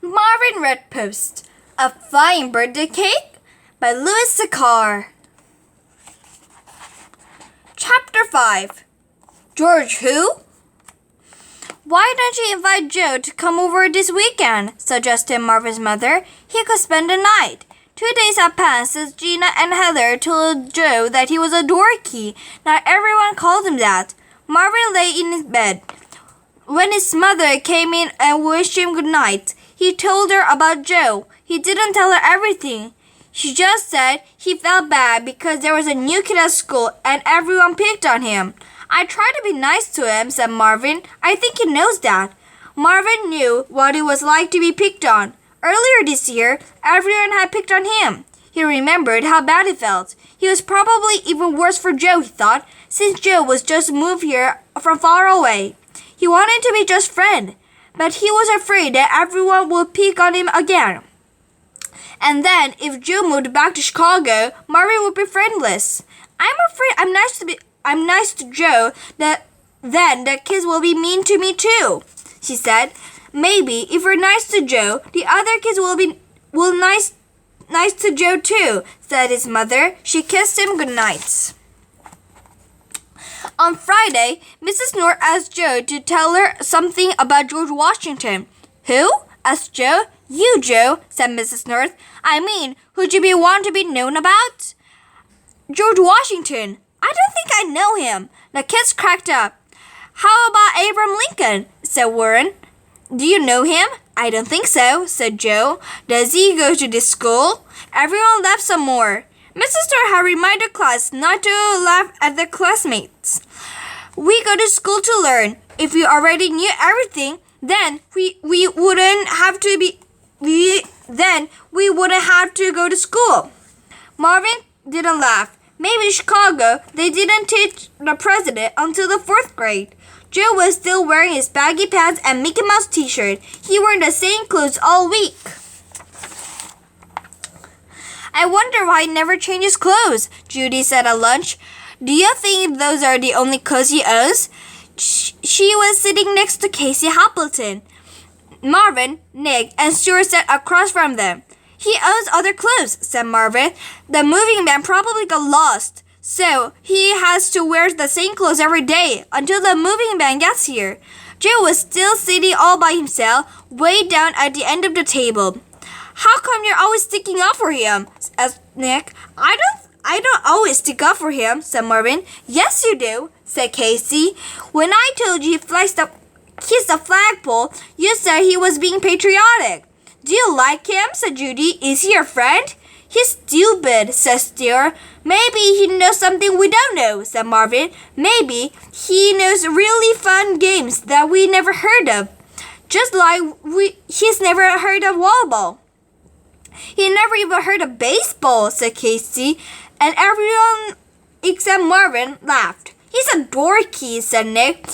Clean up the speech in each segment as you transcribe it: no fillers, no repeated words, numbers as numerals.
MARVIN REDPOST, A Flying Birthday Cake by Louis Sakar. Chapter 5. George who? Why don't you invite Joe to come over this weekend? Suggested Marvin's mother. He could spend the night. 2 days had passed since Gina and Heather told Joe that he was a dorky. Now everyone called him that. Marvin lay in his bed. When his mother came in and wished him good night, he told her about Joe. He didn't tell her everything. She just said he felt bad because there was a new kid at school and everyone picked on him. I tried to be nice to him, said Marvin. I think he knows that. Marvin knew what it was like to be picked on. Earlier this year, everyone had picked on him. He remembered how bad it felt. He was probably even worse for Joe, he thought, since Joe was just moved here from far away. He wanted to be Joe's friend, but he was afraid that everyone would pick on him again. And then, if Joe moved back to Chicago, Marvin would be friendless. I'm afraid I'm nice to Joe, then the kids will be mean to me too, she said. Maybe if we're nice to Joe, the other kids will nice to Joe too, said his mother. She kissed him good night. On Friday, Mrs. North asked Joe to tell her something about George Washington. Who? Asked Joe. You, Joe, said Mrs. North. I mean, who'd you want to be known about? George Washington. I don't think I know him. The kids cracked up. How about Abraham Lincoln? Said Warren. Do you know him? I don't think so, said Joe. Does he go to this school? Everyone laughed some more. Mrs. North had reminded class not to laugh at their classmates. We go to school to learn. If we already knew everything, then we wouldn't have to go to school. Marvin didn't laugh. Maybe in Chicago, they didn't teach the president until the 4th grade. Joe was still wearing his baggy pants and Mickey Mouse t-shirt. He wore the same clothes all week. I wonder why he never changes clothes, Judy said at lunch. Do you think those are the only clothes he owns? She was sitting next to Casey Appleton. Marvin, Nick, and Stuart sat across from them. He owns other clothes, said Marvin. The moving man probably got lost, so he has to wear the same clothes every day until the moving man gets here. Joe was still sitting all by himself, way down at the end of the table. How come you're always sticking up for him? Asked Nick. I don't always stick up for him, said Marvin. Yes, you do, said Casey. When I told you he kissed the flagpole, you said he was being patriotic. Do you like him? Said Judy. Is he your friend? He's stupid, said Stuart. Maybe he knows something we don't know, said Marvin. Maybe he knows really fun games that we never heard of. Just like he's never heard of volleyball. He never even heard of baseball, said Casey, and everyone except Marvin laughed. He's a dorky, said Nick.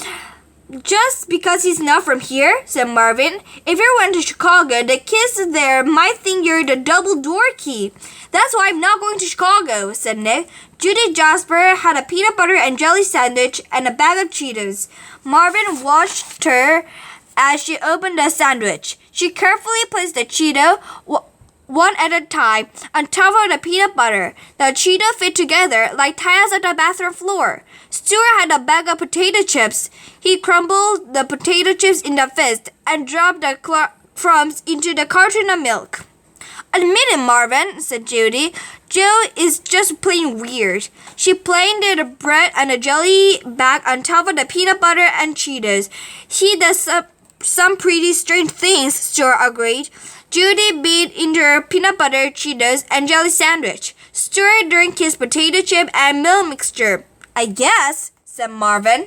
Just because he's not from here, said Marvin. If you went to Chicago, the kids there might think you're the double dorky. That's why I'm not going to Chicago, said Nick. Judy Jasper had a peanut butter and jelly sandwich and a bag of Cheetos. Marvin watched her as she opened the sandwich. She carefully placed the Cheeto one at a time on top of the peanut butter. The Cheeto fit together like tiles on the bathroom floor. Stuart had a bag of potato chips. He crumbled the potato chips in the fist and dropped the crumbs into the carton of milk. Admit it, Marvin, said Judy. Joe is just plain weird. She planted the bread and the jelly bag on top of the peanut butter and Cheetos. He does some pretty strange things, Stuart agreed. Judy bit into her peanut butter, Cheetos, and jelly sandwich. Stuart drank his potato chip and milk mixture. I guess, said Marvin.